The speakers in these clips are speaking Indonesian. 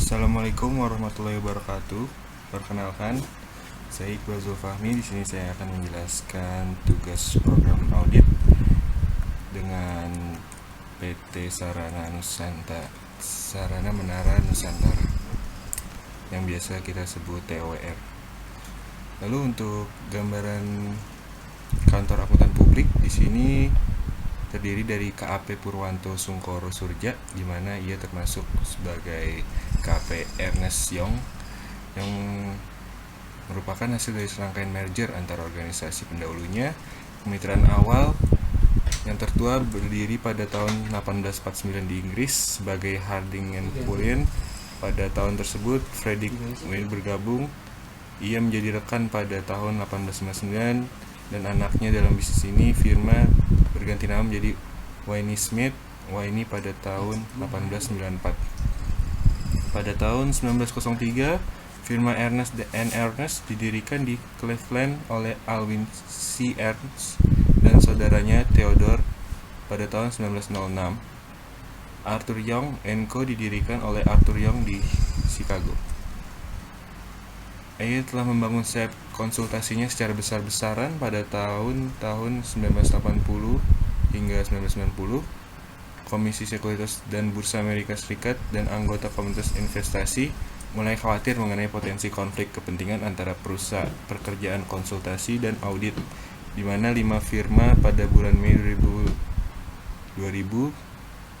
Assalamualaikum warahmatullahi wabarakatuh. Perkenalkan, saya Iqbal Zulfahmi. Di sini saya akan menjelaskan tugas program audit dengan PT Sarana Menara Nusantara yang biasa kita sebut TOWR. Lalu untuk gambaran kantor akuntan publik di sini terdiri dari KAP Purwanto Sungkoro Surja, di mana ia termasuk sebagai KAP Ernest Young yang merupakan hasil dari serangkaian merger antara organisasi pendahulunya. Kemitraan awal yang tertua berdiri pada tahun 1849 di Inggris sebagai Harding and Pulliam. Pada tahun tersebut Frederick Wayne bergabung. Ia menjadi rekan pada tahun 1859 dan anaknya dalam bisnis ini firma berganti nama menjadi Wayne Smith Wayne pada tahun 1894. Pada tahun 1903, firma Ernest & Ernest didirikan di Cleveland oleh Alwin C. Ernst dan saudaranya Theodore. Pada tahun 1906, Arthur Young & Co. didirikan oleh Arthur Young di Chicago. Ia telah membangun sayap konsultasinya secara besar-besaran pada tahun 1980 hingga 1990. Komisi Sekuritas dan Bursa Amerika Serikat dan anggota Komunitas Investasi mulai khawatir mengenai potensi konflik kepentingan antara perusahaan pekerjaan konsultasi dan audit, di mana 5 firma pada bulan Mei 2000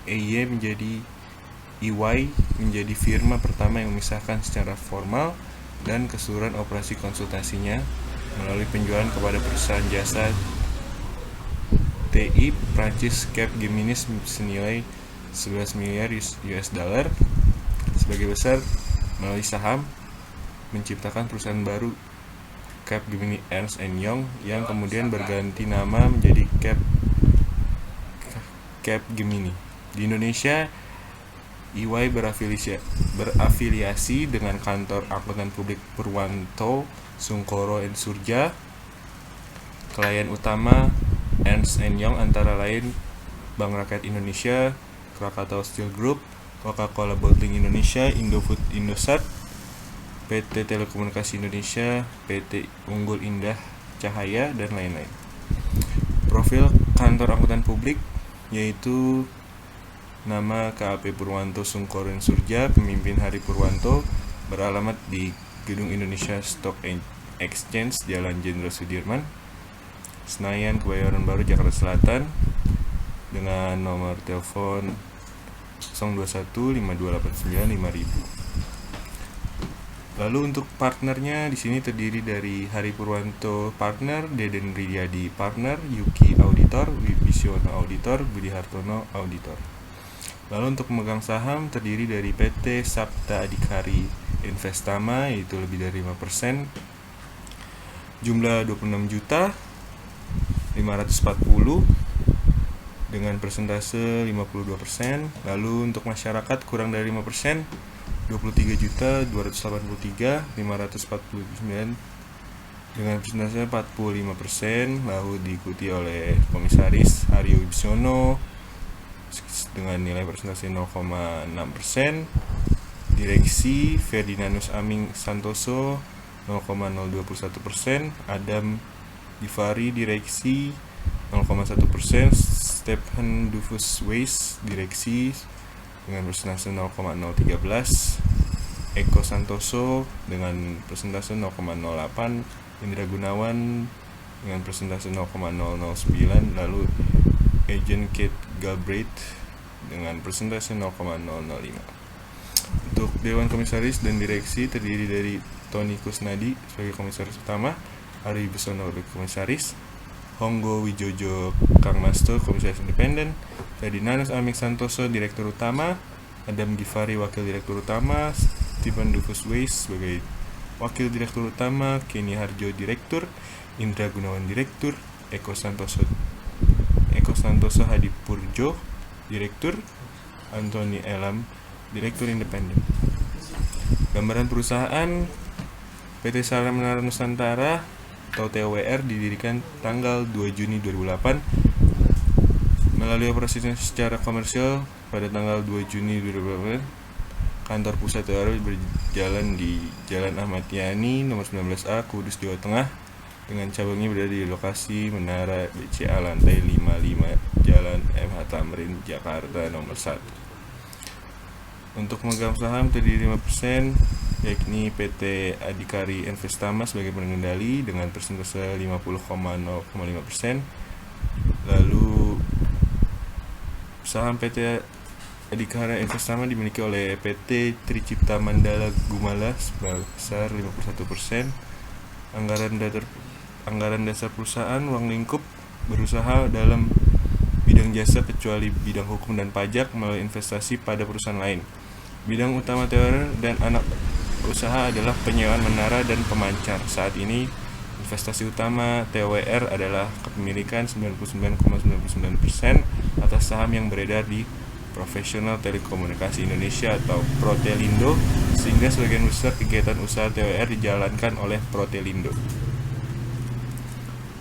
EY menjadi firma pertama yang memisahkan secara formal dan keseluruhan operasi konsultasinya melalui penjualan kepada perusahaan jasa TI Prancis Capgemini senilai 11 miliar US dollar. Sebagai besar melalui saham menciptakan perusahaan baru Capgemini Ernst & Young yang kemudian berganti nama menjadi Capgemini. Di Indonesia, EY berafiliasi dengan kantor akuntan publik Purwanto Sungkoro & Surja. Klien utama Ernst & Young antara lain Bank Rakyat Indonesia, Krakatau Steel Group, Coca-Cola Bottling Indonesia, Indofood Indosat, PT Telekomunikasi Indonesia, PT Unggul Indah Cahaya, dan lain-lain. Profil kantor akuntan publik yaitu nama KAP Purwanto Sungkoro & Surja, pemimpin Hari Purwanto, beralamat di Gedung Indonesia Stock Exchange, Jalan Jenderal Sudirman, Senayan, Kebayoran Baru, Jakarta Selatan, dengan nomor telepon 021-5289-5000. Lalu untuk partnernya di sini terdiri dari Hari Purwanto Partner, Deden Ridyadi Partner, Yuki Auditor, Wibisono Auditor, Budi Hartono Auditor. Lalu untuk pemegang saham terdiri dari PT Sapta Adhikari Investama, yaitu lebih dari 5%, jumlah 26.540 dengan persentase 52%. Lalu untuk masyarakat kurang dari 5%, 23.283.549 dengan persentase 45%. Lalu diikuti oleh Komisaris Aryo Wibisono dengan nilai persentase 0,6%, Direksi Ferdinandus Aming Santoso 0,021%, Adam Givari Direksi 0,1%, Stephen Dufus Weiss Direksi dengan persentase 0,013%, Eko Santoso dengan persentase 0,08%, Indra Gunawan dengan persentase 0,009%, lalu Agent Kate Galbraith dengan persentase 0,005%. Untuk Dewan Komisaris dan Direksi terdiri dari Tony Kusnadi sebagai Komisaris Utama, Ari Wibisono sebagai Komisaris, Honggo Wijojo Kangmasto Komisaris Independen, Ferdinandus Aming Santoso Direktur Utama, Adam Givari Wakil Direktur Utama, Stephen Dufus Weiss sebagai Wakil Direktur Utama, Kenny Harjo Direktur, Indra Gunawan Direktur, Eko Santoso Hadipurjo Direktur, Anthony Elam Direktur Independen. Gambaran perusahaan PT Sarana Menara Nusantara atau TOWR didirikan tanggal 2 Juni 2008 melalui operasinya secara komersial pada tanggal 2 Juni 2008. Kantor pusat TOWR berjalan di Jalan Ahmad Yani nomor 19A, Kudus, Jawa Tengah, dengan cabangnya berada di lokasi Menara BCA lantai 55 Jalan MH Tamrin, Jakarta nomor 1. Untuk memegang saham terdiri 5%, yakni PT Adhikari Investama sebagai pengendali dengan persentase 50,05%. Lalu saham PT Adhikari Investama dimiliki oleh PT Tricipta Mandala Gumala sebesar 51%. Anggaran dasar perusahaan ruang lingkup berusaha dalam bidang jasa kecuali bidang hukum dan pajak melalui investasi pada perusahaan lain. Bidang utama TOWR dan anak usaha adalah penyewaan menara dan pemancar. Saat ini investasi utama TOWR adalah kepemilikan 99,99% atas saham yang beredar di Profesional Telekomunikasi Indonesia atau Protelindo, sehingga sebagian besar kegiatan usaha TOWR dijalankan oleh Protelindo.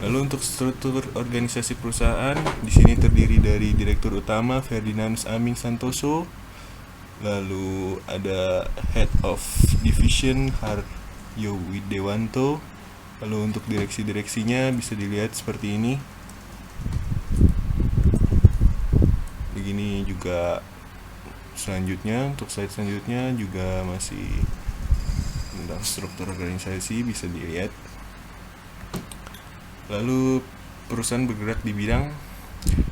Lalu untuk struktur organisasi perusahaan, di sini terdiri dari Direktur Utama Ferdinandus Aming Santoso, lalu ada Head of Division Haryo Widewanto, lalu untuk direksi-direksinya bisa dilihat seperti ini. Begini juga selanjutnya, untuk slide selanjutnya juga masih tentang struktur organisasi bisa dilihat. Lalu perusahaan bergerak di bidang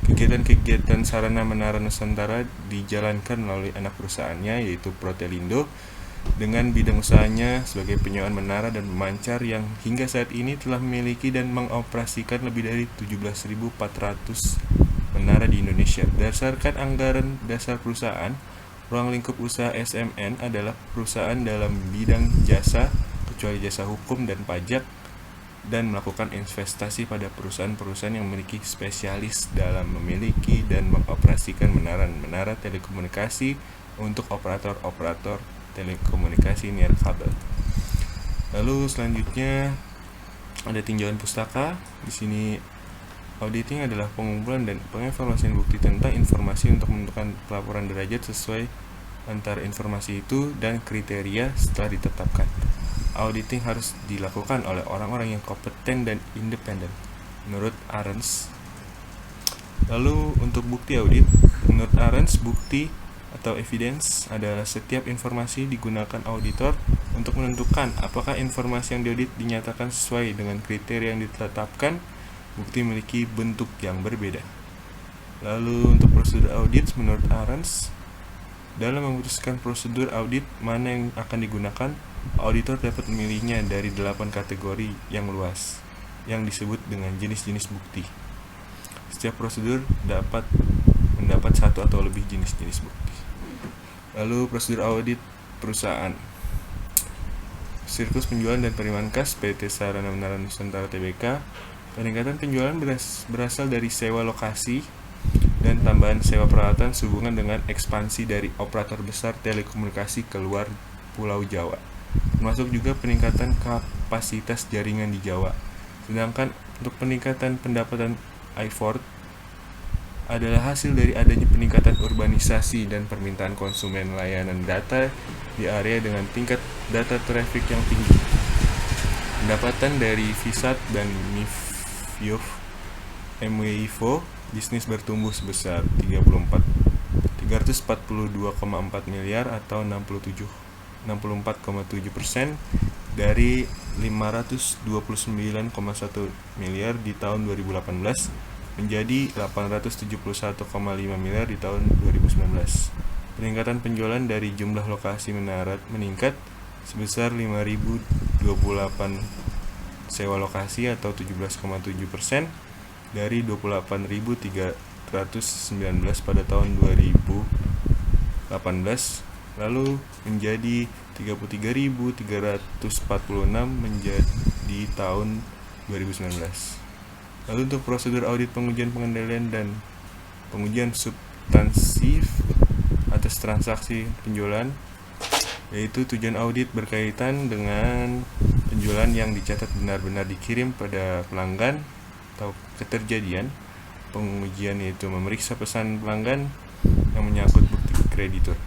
kegiatan-kegiatan sarana menara Nusantara dijalankan melalui anak perusahaannya yaitu Protelindo, dengan bidang usahanya sebagai penyewaan menara dan pemancar yang hingga saat ini telah memiliki dan mengoperasikan lebih dari 17.400 menara di Indonesia. Berdasarkan anggaran dasar perusahaan, ruang lingkup usaha SMN adalah perusahaan dalam bidang jasa kecuali jasa hukum dan pajak, dan melakukan investasi pada perusahaan-perusahaan yang memiliki spesialis dalam memiliki dan mengoperasikan menara telekomunikasi untuk operator-operator telekomunikasi nirkabel. Lalu selanjutnya ada tinjauan pustaka. Di sini auditing adalah pengumpulan dan pengevaluasian bukti tentang informasi untuk menentukan pelaporan derajat sesuai antara informasi itu dan kriteria setelah ditetapkan. Auditing harus dilakukan oleh orang-orang yang kompeten dan independen, menurut Arens. Lalu untuk bukti audit, menurut Arens, bukti atau evidence adalah setiap informasi digunakan auditor untuk menentukan apakah informasi yang diaudit dinyatakan sesuai dengan kriteria yang ditetapkan. Bukti memiliki bentuk yang berbeda. Lalu untuk prosedur audit, menurut Arens, dalam memutuskan prosedur audit mana yang akan digunakan, auditor dapat memilihnya dari 8 kategori yang luas yang disebut dengan jenis-jenis bukti. Setiap prosedur dapat mendapat satu atau lebih jenis-jenis bukti. Lalu prosedur audit perusahaan. Siklus penjualan dan penerimaan kas PT Sarana Menara Nusantara Tbk. Peningkatan penjualan berasal dari sewa lokasi dan tambahan sewa peralatan sehubungan dengan ekspansi dari operator besar telekomunikasi keluar Pulau Jawa, termasuk juga peningkatan kapasitas jaringan di Jawa. Sedangkan untuk peningkatan pendapatan iFort adalah hasil dari adanya peningkatan urbanisasi dan permintaan konsumen layanan data di area dengan tingkat data traffic yang tinggi. Pendapatan dari Visat dan MWIFO bisnis bertumbuh sebesar 342,4 miliar atau 64,7% dari 529,1 miliar di tahun 2018 menjadi 871,5 miliar di tahun 2019. Peningkatan penjualan dari jumlah lokasi menara meningkat sebesar 5.028 sewa lokasi atau 17,7% dari 28.319 pada tahun 2018 lalu menjadi 33.346 menjadi tahun 2019. Lalu untuk prosedur audit pengujian pengendalian dan pengujian substansif atas transaksi penjualan, yaitu tujuan audit berkaitan dengan penjualan yang dicatat benar-benar dikirim pada pelanggan atau keterjadian. Pengujian yaitu memeriksa pesan pelanggan yang menyangkut bukti kreditur.